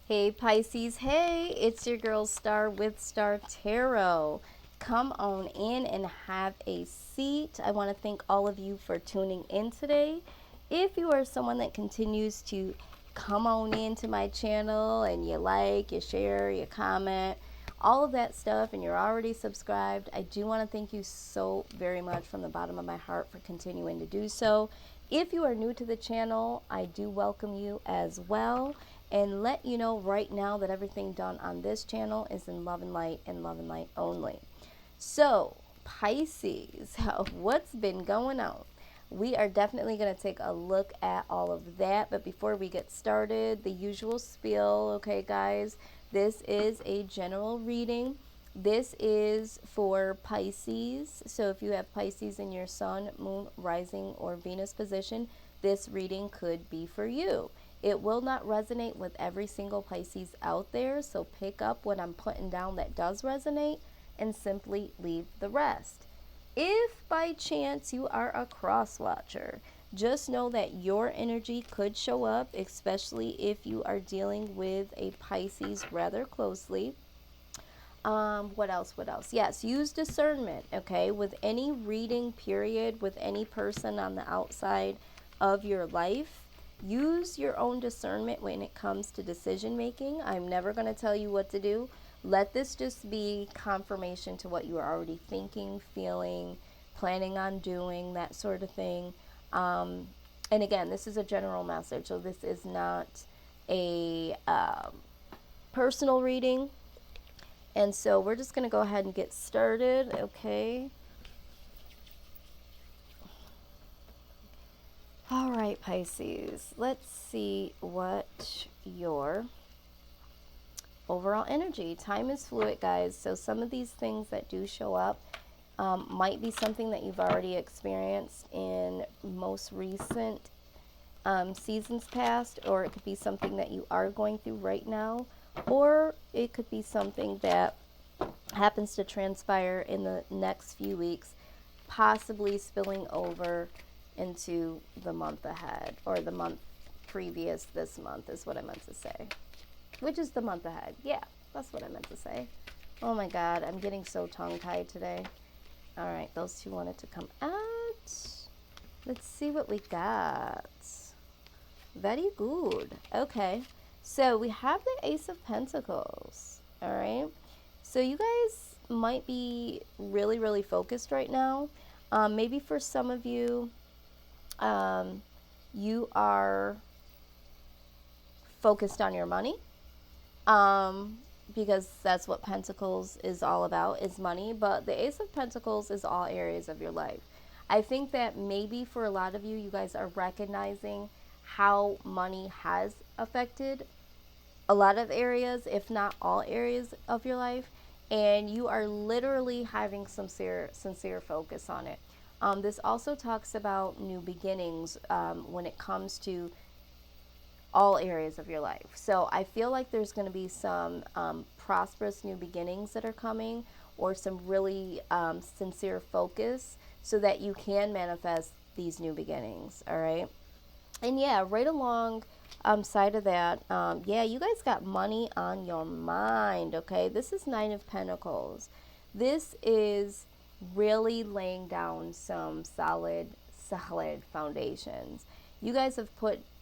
Hey Pisces, hey, it's your girl Star with Star Tarot. Come on in and have a seat. I want to thank all of you for tuning in today. If you are someone that continues to come on into my channel and you like, you share, you comment, all of that stuff, and you're already subscribed, I do want to thank you so very much from the bottom of my heart for continuing to do so. If you are new to the channel, I do welcome you as well, and let you know right now that everything done on this channel is in love and light and love and light only. So, Pisces, what's been going on? We are definitely going to take a look at all of that. But before we get started, the usual spiel, okay, guys? This is a general reading. This is for Pisces. So if you have Pisces in your sun, moon, rising, or Venus position, this reading could be for you. It will not resonate with every single Pisces out there. So pick up what I'm putting down that does resonate and simply leave the rest. If by chance you are a cross watcher, just know that your energy could show up, especially if you are dealing with a Pisces rather closely. What else? Yes, use discernment, okay? With any reading period, with any person on the outside of your life, use your own discernment when it comes to decision making. I'm never going to tell you what to do. Let this just be confirmation to what you are already thinking, feeling, planning on doing, that sort of thing. And again, this is a general message, so this is not a personal reading. And so we're just going to go ahead and get started, okay? All right, Pisces, let's see what your overall energy. Time is fluid, guys, so some of these things that do show up might be something that you've already experienced in most recent seasons past, or it could be something that you are going through right now, or it could be something that happens to transpire in the next few weeks, possibly spilling over into the month ahead, or the month previous this month is what I meant to say, which is the month ahead. Yeah, that's what I meant to say. Oh my God, I'm getting so tongue-tied today. All right, those two wanted to come out. Let's see what we got. Very good. Okay, so we have the Ace of Pentacles. All right, so you guys might be really, really focused right now. Maybe for some of you, you are focused on your money, because that's what Pentacles is all about, is money. But the Ace of Pentacles is all areas of your life. I think that maybe for a lot of you, you guys are recognizing how money has affected a lot of areas, if not all areas of your life, and you are literally having some sincere focus on it. This also talks about new beginnings when it comes to all areas of your life. So I feel like there's going to be some prosperous new beginnings that are coming, or some really sincere focus, so that you can manifest these new beginnings. All right. And yeah, right along side of that, yeah, you guys got money on your mind. Okay, this is Nine of Pentacles. This is really laying down some solid foundations. You guys have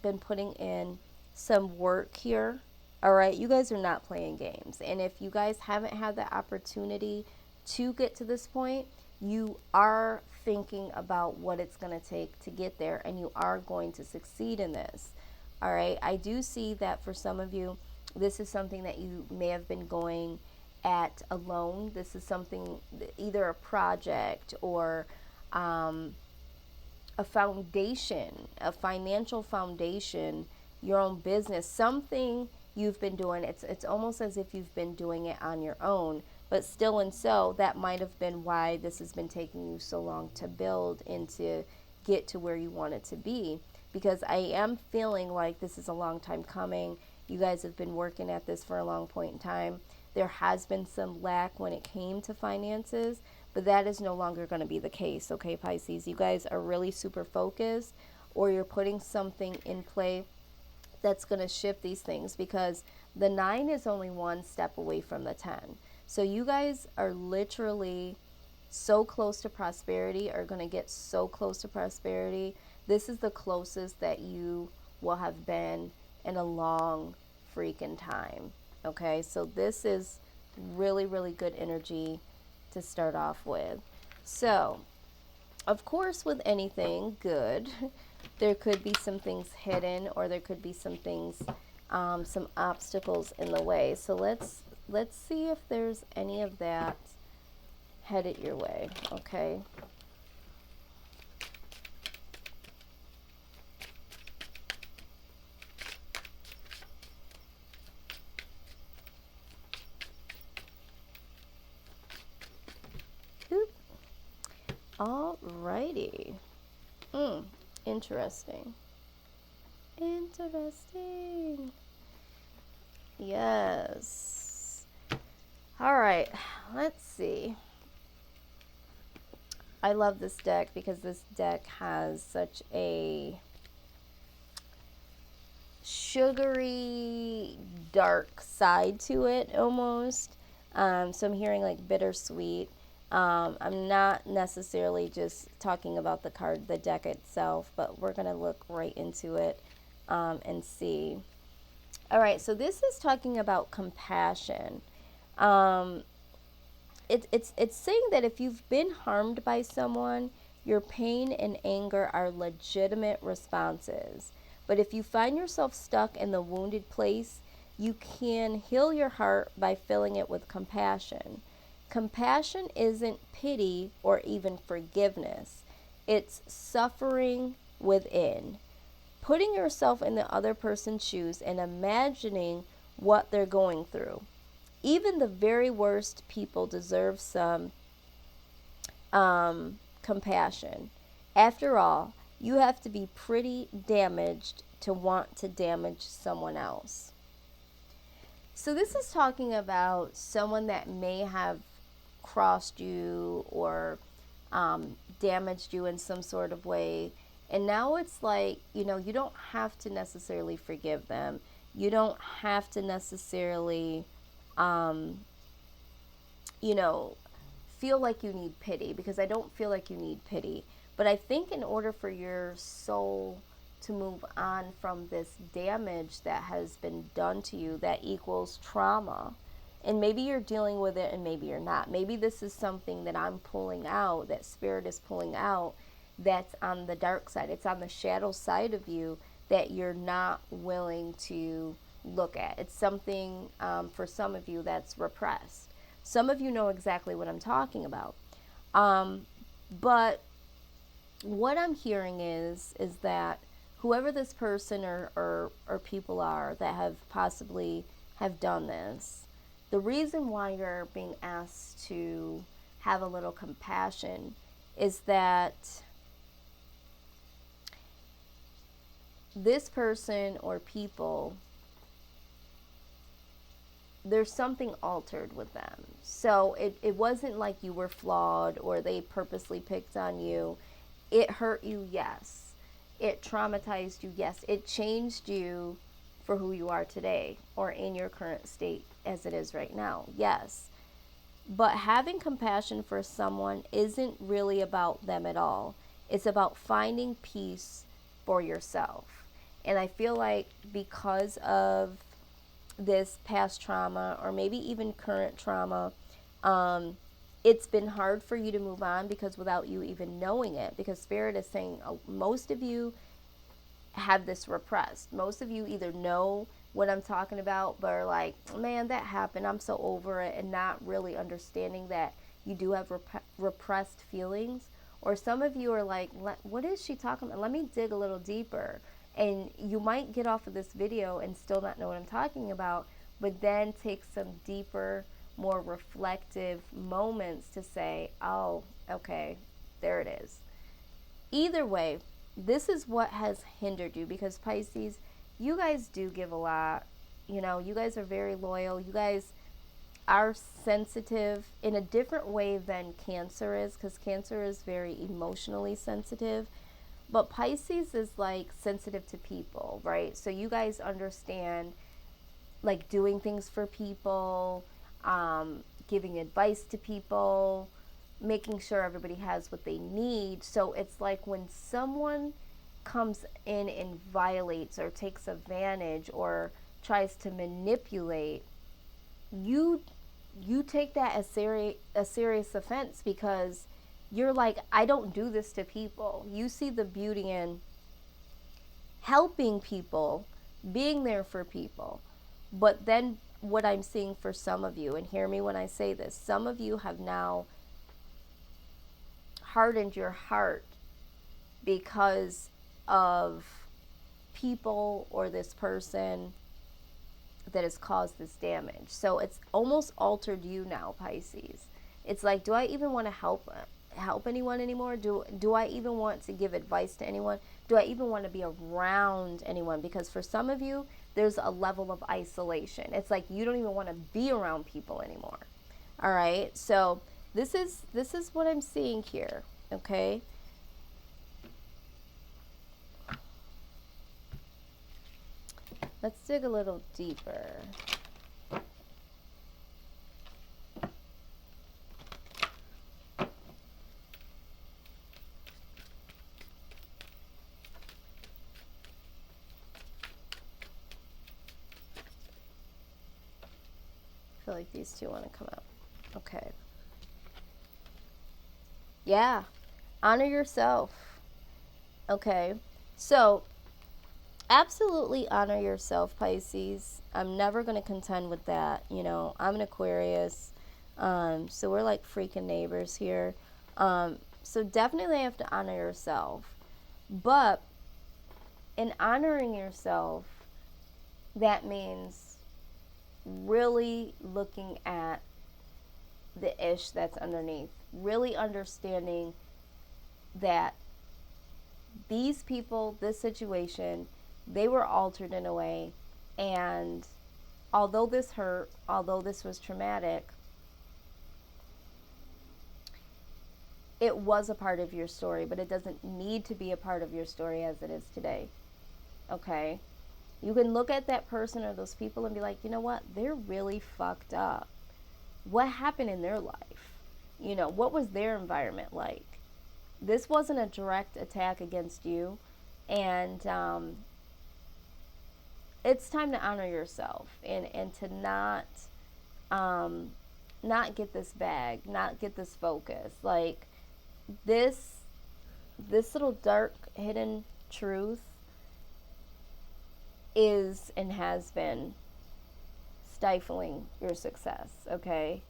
been putting in some work here. All right, you guys are not playing games. And if you guys haven't had the opportunity to get to this point, you are thinking about what it's going to take to get there, and you are going to succeed in this. All right, I do see that for some of you, this is something that you may have been going at alone. This is something, either a project or a foundation, a financial foundation, your own business, something you've been doing. It's almost as if you've been doing it on your own, but still, and so that might have been why this has been taking you so long to build and to get to where you want it to be. Because I am feeling like this is a long time coming. You guys have been working at this for a long point in time. There has been some lack when it came to finances, but that is no longer going to be the case, okay, Pisces? You guys are really super focused, or you're putting something in play that's going to shift these things, because the 9 is only one step away from the 10. So you guys are literally so close to prosperity, are going to get so close to prosperity. This is the closest that you will have been in a long freaking time. Okay, so this is really, really good energy to start off with. So, of course, with anything good, there could be some things hidden, or there could be some things, some obstacles in the way. So let's see if there's any of that headed your way. Okay. Oop. Alrighty. Interesting. Interesting. Yes. All right. Let's see. I love this deck because this deck has such a sugary, dark side to it almost. So I'm hearing like bittersweet. I'm not necessarily just talking about the card, the deck itself, but we're going to look right into it and see. All right, so this is talking about compassion. It's saying that if you've been harmed by someone, your pain and anger are legitimate responses. But if you find yourself stuck in the wounded place, you can heal your heart by filling it with compassion. Compassion isn't pity or even forgiveness. It's suffering within. Putting yourself in the other person's shoes and imagining what they're going through. Even the very worst people deserve some compassion. After all, you have to be pretty damaged to want to damage someone else. So this is talking about someone that may have crossed you or damaged you in some sort of way. And now it's like, you don't have to necessarily forgive them. You don't have to necessarily, feel like you need pity, because I don't feel like you need pity. But I think in order for your soul to move on from this damage that has been done to you, that equals trauma. And maybe you're dealing with it and maybe you're not. Maybe this is something that I'm pulling out, that spirit is pulling out, that's on the dark side. It's on the shadow side of you that you're not willing to look at. It's something, for some of you, that's repressed. Some of you know exactly what I'm talking about. But what I'm hearing is that whoever this person or people are that have possibly have done this, the reason why you're being asked to have a little compassion is that this person or people, there's something altered with them. So it wasn't like you were flawed or they purposely picked on you. It hurt you, yes. It traumatized you, yes. It changed you for who you are today or in your current state as it is right now, yes. But having compassion for someone isn't really about them at all. It's about finding peace for yourself. And I feel like because of this past trauma or maybe even current trauma, it's been hard for you to move on because without you even knowing it, because Spirit is saying most of you have this repressed. Most of you either know what I'm talking about, but are like, man, that happened, I'm so over it, and not really understanding that you do have repressed feelings. Or some of you are like, what is she talking about? Let me dig a little deeper. And you might get off of this video and still not know what I'm talking about, but then take some deeper, more reflective moments to say, oh, okay, there it is. Either way, this is what has hindered you, because Pisces, you guys do give a lot. You guys are very loyal. You guys are sensitive in a different way than Cancer is, because Cancer is very emotionally sensitive. But Pisces is like sensitive to people, right? So you guys understand like doing things for people, giving advice to people, making sure everybody has what they need. So it's like when someone comes in and violates or takes advantage or tries to manipulate, you you take that as a serious offense, because you're like, I don't do this to people. You see the beauty in helping people, being there for people. But then what I'm seeing for some of you, and hear me when I say this, some of you have now hardened your heart because of people or this person that has caused this damage. So it's almost altered you now, Pisces. It's like, do I even want to help anyone anymore? Do I even want to give advice to anyone? Do I even want to be around anyone? Because for some of you, there's a level of isolation. It's like you don't even want to be around people anymore. All right? So this is what I'm seeing here, okay? Let's dig a little deeper. I feel like these two want to come out. Okay. Yeah. Honor yourself. Okay. So, absolutely honor yourself, Pisces. I'm never going to contend with that. You know, I'm an Aquarius. So we're like freaking neighbors here. So definitely have to honor yourself. But in honoring yourself, that means really looking at the ish that's underneath. Really understanding that these people, this situation, they were altered in a way, and although this hurt, although this was traumatic, it was a part of your story, but it doesn't need to be a part of your story as it is today. Okay? You can look at that person or those people and be like, you know what? They're really fucked up. What happened in their life? You know, what was their environment like? This wasn't a direct attack against you, and it's time to honor yourself and to not get this bag, not get this focus. Like this little dark hidden truth is and has been stifling your success, okay?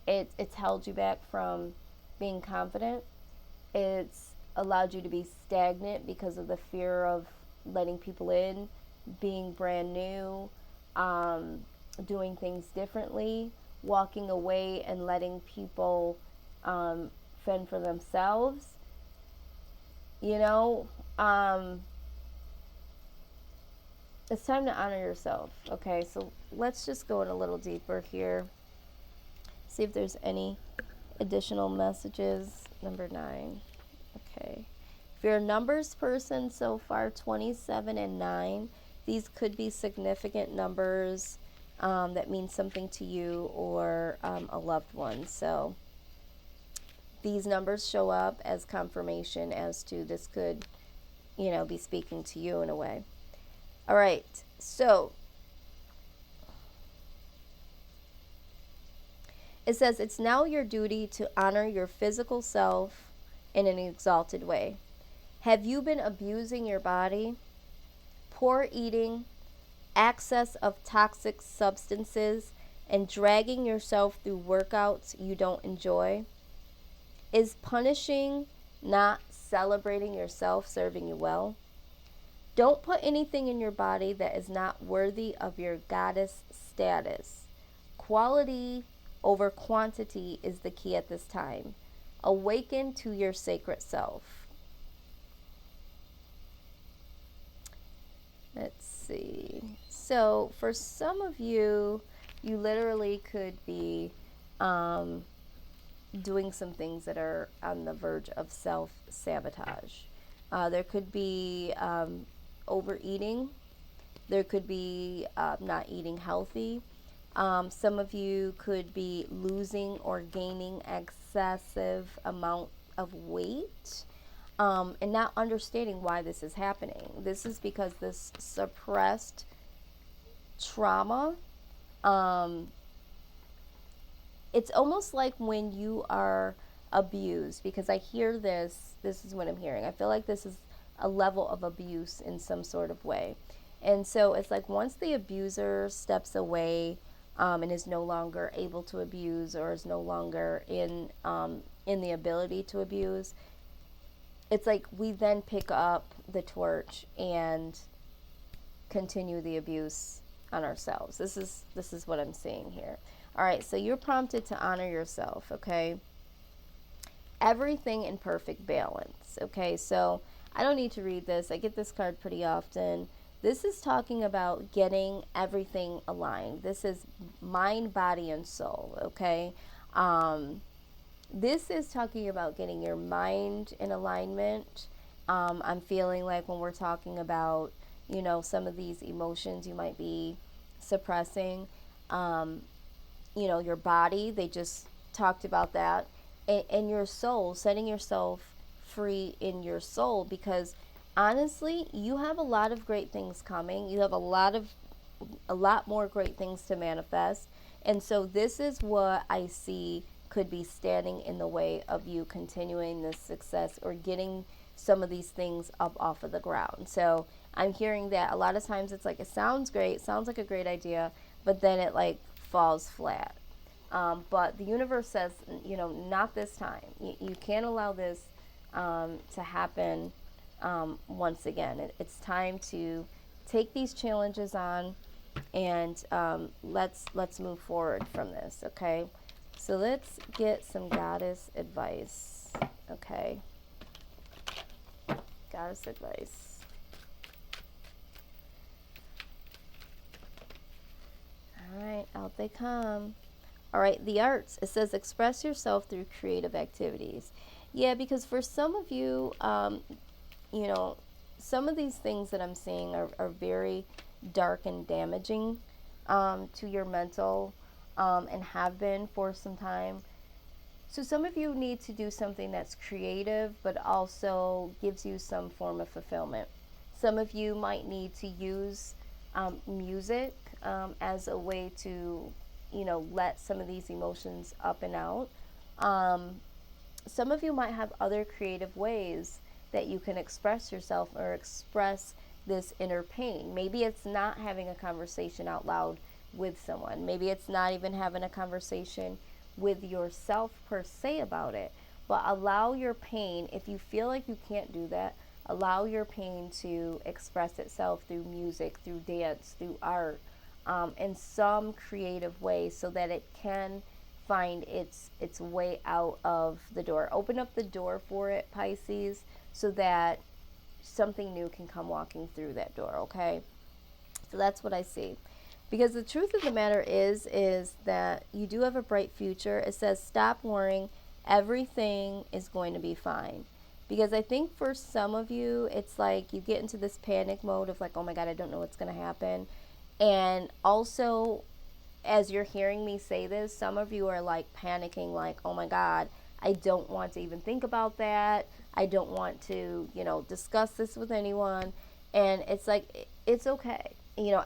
It's held you back from being confident. It's allowed you to be stagnant because of the fear of letting people in, being brand new, doing things differently, walking away and letting people fend for themselves. You know, it's time to honor yourself. Okay, so let's just go in a little deeper here. See if there's any additional messages. Number 9. Okay. If you're a numbers person so far, 27 and 9, these could be significant numbers that mean something to you or a loved one. So these numbers show up as confirmation as to this could, you know, be speaking to you in a way. All right. So it says, it's now your duty to honor your physical self in an exalted way. Have you been abusing your body? Poor eating, access of toxic substances, and dragging yourself through workouts you don't enjoy? Is punishing, not celebrating yourself, serving you well? Don't put anything in your body that is not worthy of your goddess status. Quality over quantity is the key at this time. Awaken to your sacred self. Let's see. So for some of you, you literally could be doing some things that are on the verge of self-sabotage. There could be overeating. There could be not eating healthy. Some of you could be losing or gaining excessive amount of weight, and not understanding why this is happening. This is because this suppressed trauma, um, it's almost like when you are abused, because I hear this is what I'm hearing. I feel like this is a level of abuse in some sort of way. And so it's like once the abuser steps away, and is no longer able to abuse, or is no longer in the ability to abuse, it's like we then pick up the torch and continue the abuse on ourselves. This is what I'm seeing here. All right, so you're prompted to honor yourself, okay? Everything in perfect balance, okay? So I don't need to read this. I get this card pretty often. This is talking about getting everything aligned. This is mind, body, and soul, okay? This is talking about getting your mind in alignment. I'm feeling like when we're talking about, some of these emotions you might be suppressing, your body, they just talked about that, and your soul, setting yourself free in your soul, because honestly, you have a lot of great things coming. You have a lot more great things to manifest. And so this is what I see could be standing in the way of you continuing this success or getting some of these things up off of the ground. So I'm hearing that a lot of times it's like, it sounds great, sounds like a great idea, but then it like falls flat. But the universe says, not this time. You can't allow this to happen once again. It's time to take these challenges on, and let's move forward from this, okay? So let's get some goddess advice, okay? Goddess advice. All right, out they come. All right, the arts. It says express yourself through creative activities. Yeah, because for some of you, some of these things that I'm seeing are very dark and damaging to your mental, and have been for some time. So some of you need to do something that's creative, but also gives you some form of fulfillment. Some of you might need to use music as a way to, let some of these emotions up and out. Some of you might have other creative ways that you can express yourself or express this inner pain. Maybe it's not having a conversation out loud with someone. Maybe it's not even having a conversation with yourself per se about it. But allow your pain, if you feel like you can't do that, allow your pain to express itself through music, through dance, through art, in some creative way, so that it can find its way out of the door. Open up the door for it, Pisces, so that something new can come walking through that door, okay? So that's what I see. Because the truth of the matter is that you do have a bright future. It says stop worrying. Everything is going to be fine. Because I think for some of you, it's like you get into this panic mode of like, oh my God, I don't know what's going to happen. And also, as you're hearing me say this, some of you are like panicking, like, oh my God, I don't want to even think about that. I don't want to, discuss this with anyone. And it's like, it's okay.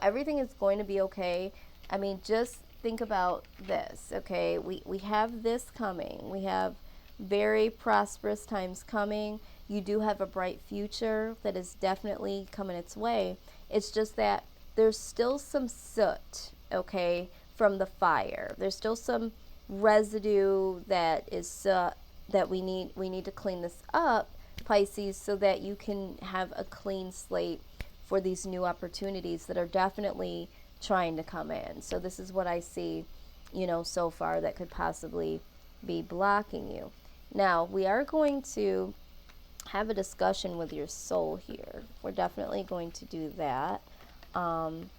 Everything is going to be okay. I mean, just think about this, okay? We have this coming. We have very prosperous times coming. You do have a bright future that is definitely coming its way. It's just that there's still some soot, okay, from the fire. There's still some residue that is that we need to clean this up, Pisces, so that you can have a clean slate for these new opportunities that are definitely trying to come in. So this is what I see, so far that could possibly be blocking you. Now, we are going to have a discussion with your soul here. We're definitely going to do that, and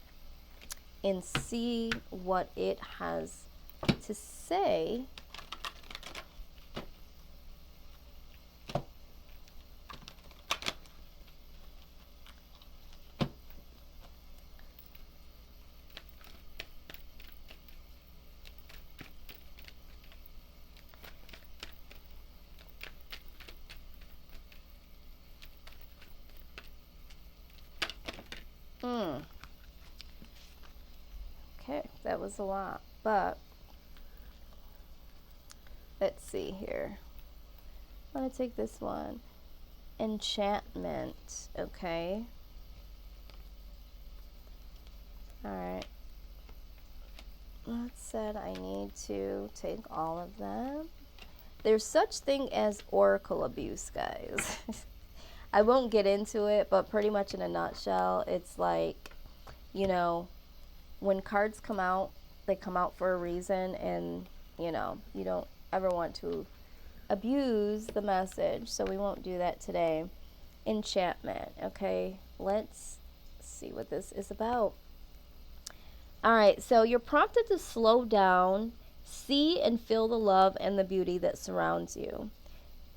see what it has to say. that was a lot. But let's see here. I'm going to take this one. Enchantment. Okay. Alright. That said, I need to take all of them. There's such thing as oracle abuse, guys. I won't get into it, but pretty much in a nutshell, it's like, you know, when cards come out, they come out for a reason, and, you know, you don't ever want to abuse the message, so we won't do that today. Enchantment. Okay, let's see what this is about. All right, so you're prompted to slow down, see and feel the love and the beauty that surrounds you.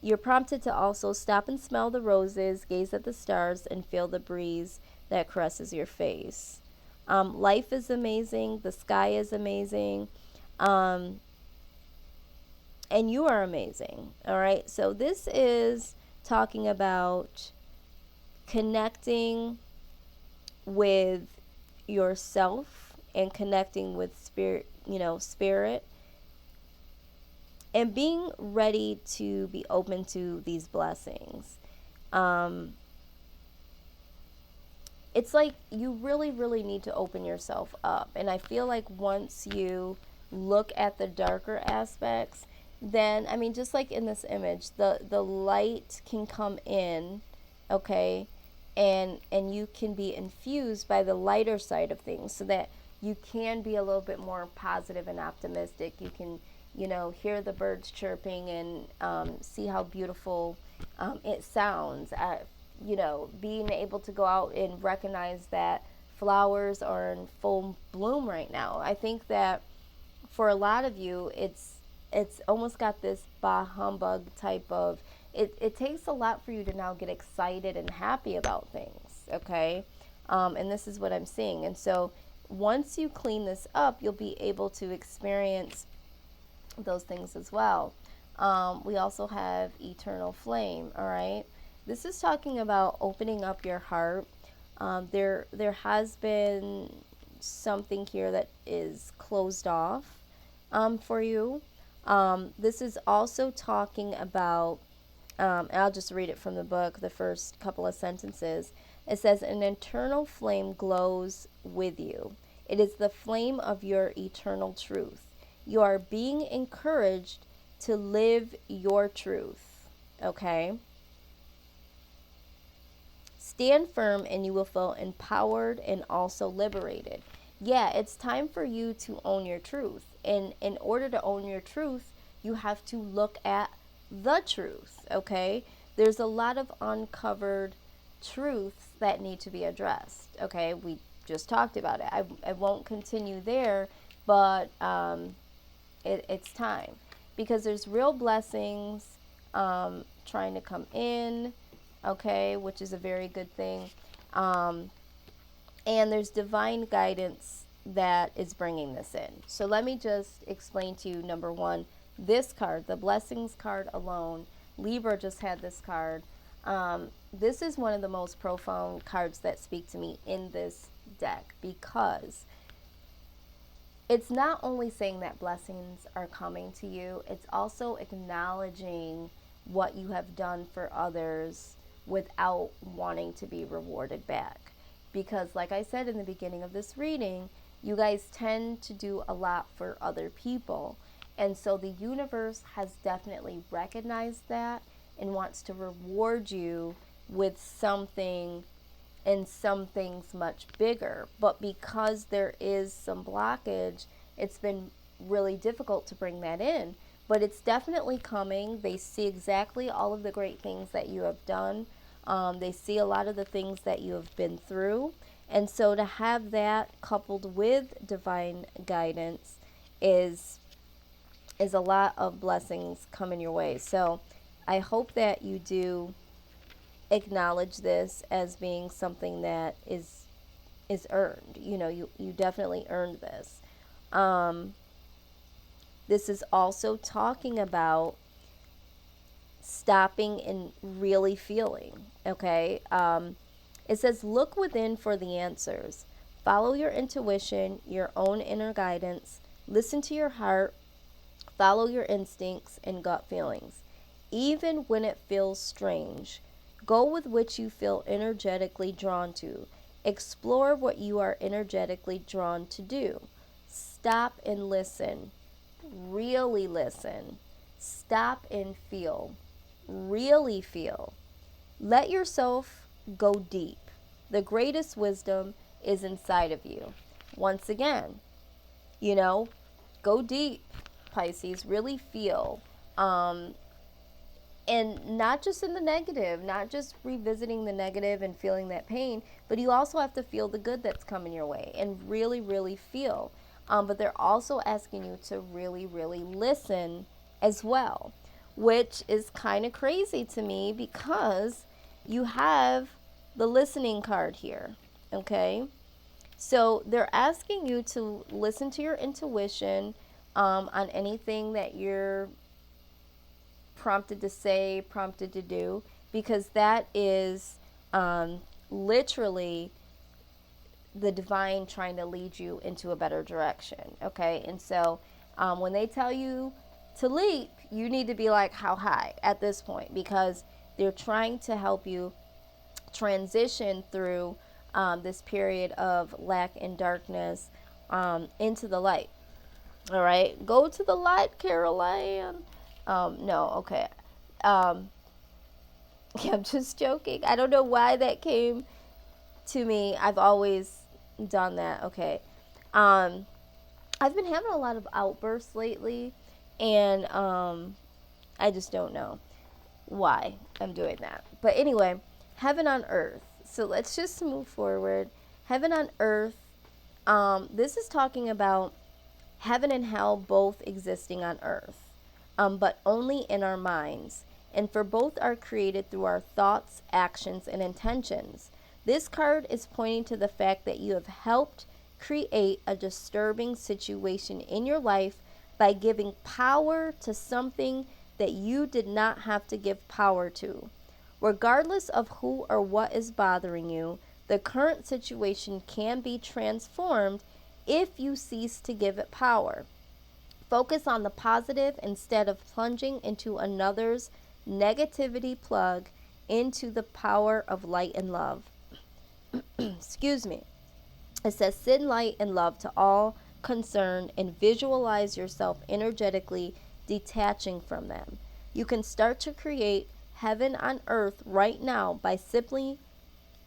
You're prompted to also stop and smell the roses, gaze at the stars, and feel the breeze that caresses your face. Life is amazing. The sky is amazing. And you are amazing. All right, so this is talking about connecting with yourself and connecting with spirit, spirit, and being ready to be open to these blessings. It's like you really, really need to open yourself up. And I feel like once you look at the darker aspects, then, I mean, just like in this image, the light can come in, okay, and you can be infused by the lighter side of things, so that you can be a little bit more positive and optimistic. You can, hear the birds chirping and see how beautiful it sounds. Being able to go out and recognize that flowers are in full bloom right now. I think that for a lot of you, it's almost got this bah humbug type of, it takes a lot for you to now get excited and happy about things, okay? And this is what I'm seeing. And so once you clean this up, you'll be able to experience those things as well. We also have eternal flame, all right? This is talking about opening up your heart. There has been something here that is closed off for you. This is also talking about, and I'll just read it from the book, the first couple of sentences. It says, an eternal flame glows with you. It is the flame of your eternal truth. You are being encouraged to live your truth, okay? Stand firm and you will feel empowered and also liberated. Yeah, it's time for you to own your truth. And in order to own your truth, you have to look at the truth, okay? There's a lot of uncovered truths that need to be addressed, okay? We just talked about it. I won't continue there, but it's time, because there's real blessings trying to come in, okay, which is a very good thing. And there's divine guidance that is bringing this in. So let me just explain to you, number one, this card, the blessings card alone. Libra just had this card. This is one of the most profound cards that speak to me in this deck, because it's not only saying that blessings are coming to you, it's also acknowledging what you have done for others without wanting to be rewarded back. Because like I said in the beginning of this reading, you guys tend to do a lot for other people. And so the universe has definitely recognized that and wants to reward you with something, and some things much bigger. But because there is some blockage, it's been really difficult to bring that in. But it's definitely coming. They see exactly all of the great things that you have done. They see a lot of the things that you have been through. And so to have that coupled with divine guidance is a lot of blessings coming your way. So I hope that you do acknowledge this as being something that is earned. You definitely earned this. This is also talking about stopping and really feeling, okay? It says, look within for the answers. Follow your intuition, your own inner guidance. Listen to your heart. Follow your instincts and gut feelings. Even when it feels strange, go with what you feel energetically drawn to. Explore what you are energetically drawn to do. Stop and listen. Really listen. Stop and feel. Really feel. Let yourself go deep. The greatest wisdom is inside of you. Once again, go deep, Pisces. Really feel. And not just in the negative, not just revisiting the negative and feeling that pain, but you also have to feel the good that's coming your way and really, really feel. But they're also asking you to really, really listen as well, which is kind of crazy to me because you have the listening card here, okay? So they're asking you to listen to your intuition on anything that you're prompted to say, prompted to do, because that is literally the divine trying to lead you into a better direction, okay? And so when they tell you to leap, you need to be like, how high at this point? Because they're trying to help you transition through this period of lack and darkness into the light. All right, go to the light, Caroline. No, okay. Yeah, I'm just joking. I don't know why that came to me. I've always done that. Okay. I've been having a lot of outbursts lately, and I just don't know why I'm doing that. But anyway, heaven on earth. So let's just move forward. Heaven on earth. This is talking about heaven and hell both existing on earth, but only in our minds. And for both are created through our thoughts, actions, and intentions. This card is pointing to the fact that you have helped create a disturbing situation in your life by giving power to something that you did not have to give power to. Regardless of who or what is bothering you, the current situation can be transformed if you cease to give it power. Focus on the positive instead of plunging into another's negativity. Plug into the power of light and love. Excuse me. It says, send light and love to all concerned and visualize yourself energetically detaching from them. You can start to create heaven on earth right now by simply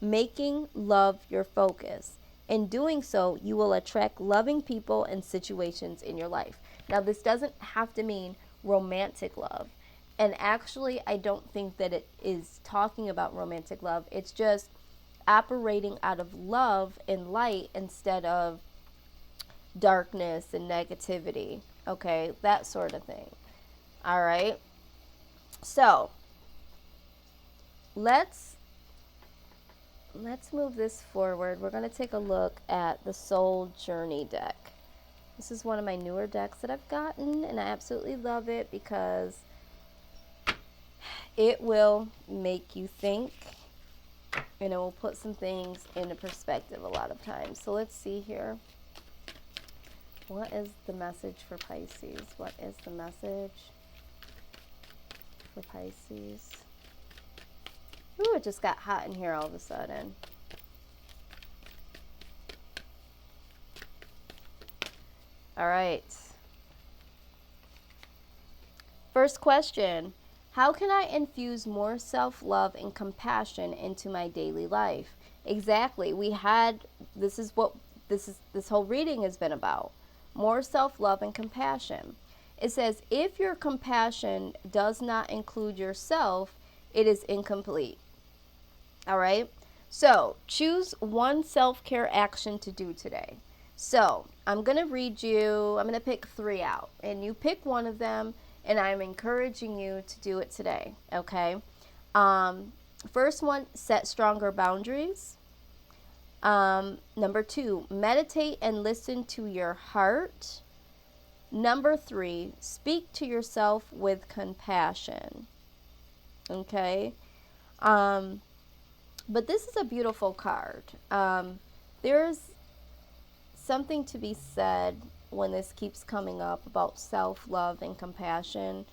making love your focus. In doing so, you will attract loving people and situations in your life. Now, this doesn't have to mean romantic love. And actually, I don't think that it is talking about romantic love. It's just operating out of love and light instead of darkness and negativity. Okay, that sort of thing. All right. So, let's move this forward. We're going to take a look at the Soul Journey deck. This is one of my newer decks that I've gotten, and I absolutely love it because it will make you think, and it will put some things into perspective a lot of times. So let's see here. What is the message for Pisces? What is the message for Pisces? Ooh, it just got hot in here all of a sudden. All right. First question. How can I infuse more self-love and compassion into my daily life? Exactly. This whole reading has been about. More self-love and compassion. It says, if your compassion does not include yourself, it is incomplete. All right. So choose one self-care action to do today. So I'm going to pick 3 out, and you pick one of them, and I'm encouraging you to do it today. Okay. First one, set stronger boundaries. Number 2, meditate and listen to your heart. Number 3, speak to yourself with compassion. Okay. But this is a beautiful card. There's something to be said when this keeps coming up about self-love and compassion.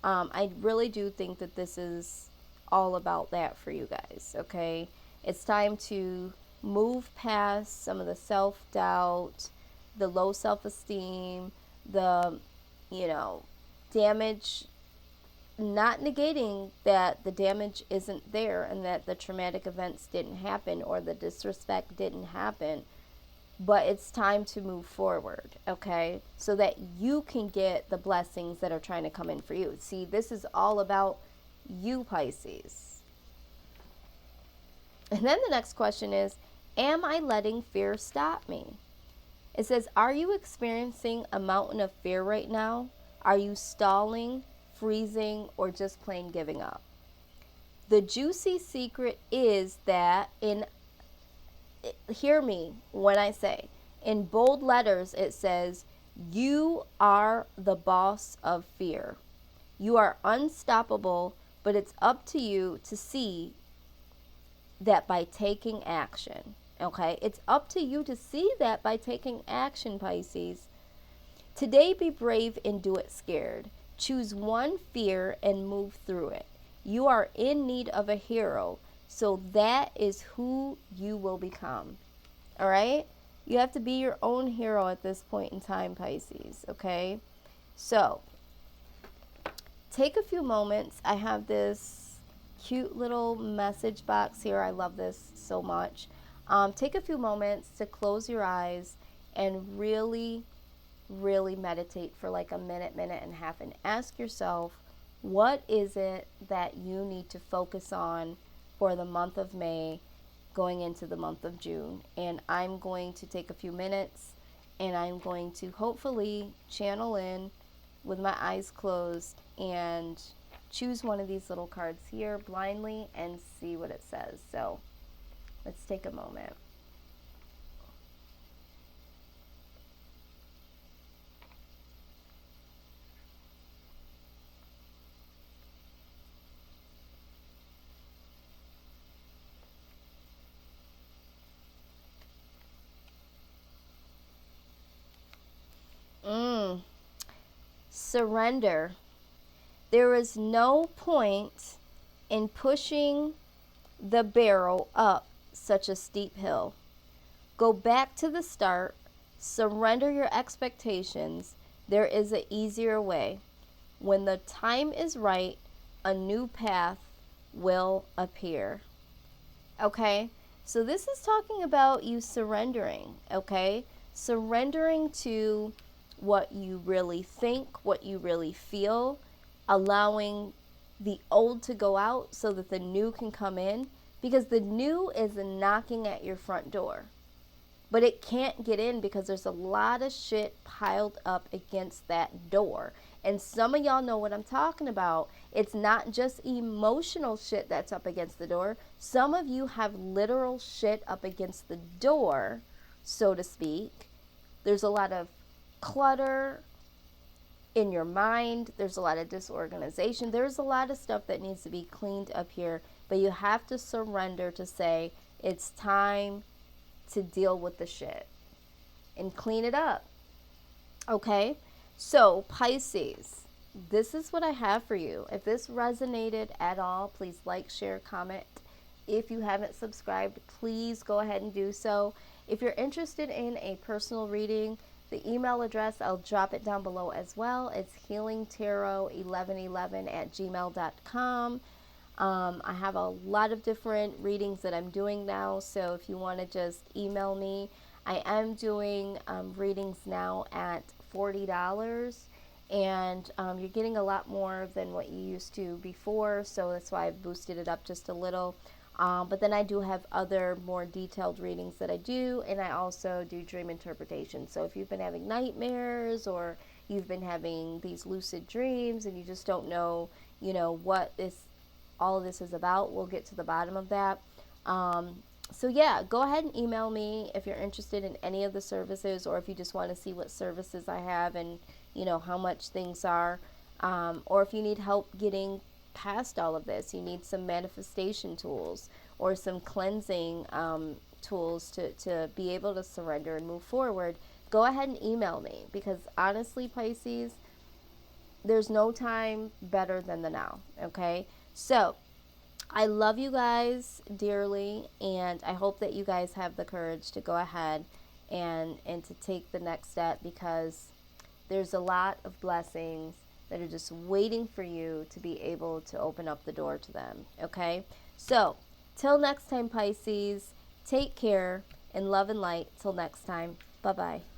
I really do think that this is all about that for you guys, okay? It's time to move past some of the self-doubt, the low self-esteem, the, you know, damage, not negating that the damage isn't there and that the traumatic events didn't happen or the disrespect didn't happen, but it's time to move forward, okay? So that you can get the blessings that are trying to come in for you. See, this is all about you, Pisces. And then the next question is, am I letting fear stop me? It says, are you experiencing a mountain of fear right now? Are you stalling, freezing, or just plain giving up? The juicy secret is that hear me when I say, in bold letters it says, you are the boss of fear. You are unstoppable, but it's up to you to see that by taking action. Okay? It's up to you to see that by taking action, Pisces. Today, be brave and do it scared. Choose one fear and move through it. You are in need of a hero, so that is who you will become. All right? You have to be your own hero at this point in time, Pisces. Okay? So, take a few moments. I have this cute little message box here. I love this so much. Take a few moments to close your eyes and really meditate for like a minute and a half and ask yourself, what is it that you need to focus on for the month of May going into the month of June? And I'm going to take a few minutes and I'm going to hopefully channel in with my eyes closed and choose one of these little cards here blindly and see what it says. So let's take a moment. Surrender. There is no point in pushing the barrel up such a steep hill. Go back to the start. Surrender your expectations. There is an easier way. When the time is right, a new path will appear. Okay? So this is talking about you surrendering, okay? Surrendering to what you really think, what you really feel, allowing the old to go out so that the new can come in, because the new is knocking at your front door. But it can't get in because there's a lot of shit piled up against that door. And some of y'all know what I'm talking about. It's not just emotional shit that's up against the door. Some of you have literal shit up against the door, so to speak. There's a lot of clutter in your mind. There's a lot of disorganization. There's a lot of stuff that needs to be cleaned up here. But you have to surrender to say, it's time to deal with the shit and clean it up. Okay? So, Pisces, this is what I have for you. If this resonated at all, please like, share, comment. If you haven't subscribed, please go ahead and do so. If you're interested in a personal reading, the email address, I'll drop it down below as well. It's healingtarot1111@gmail.com. I have a lot of different readings that I'm doing now, so if you want to just email me. I am doing readings now at $40, and you're getting a lot more than what you used to before, so that's why I've boosted it up just a little. But then I do have other more detailed readings that I do, and I also do dream interpretation. So if you've been having nightmares or you've been having these lucid dreams and you just don't know, what all of this is about, we'll get to the bottom of that. So yeah, go ahead and email me if you're interested in any of the services, or if you just want to see what services I have and, how much things are. Or if you need help getting past all of this, you need some manifestation tools or some cleansing tools to be able to surrender and move forward, go ahead and email me, because honestly, Pisces, there's no time better than the now, okay? So I love you guys dearly, and I hope that you guys have the courage to go ahead and to take the next step, because there's a lot of blessings that are just waiting for you to be able to open up the door to them, okay? So, till next time, Pisces, take care, and love and light. Till next time, bye-bye.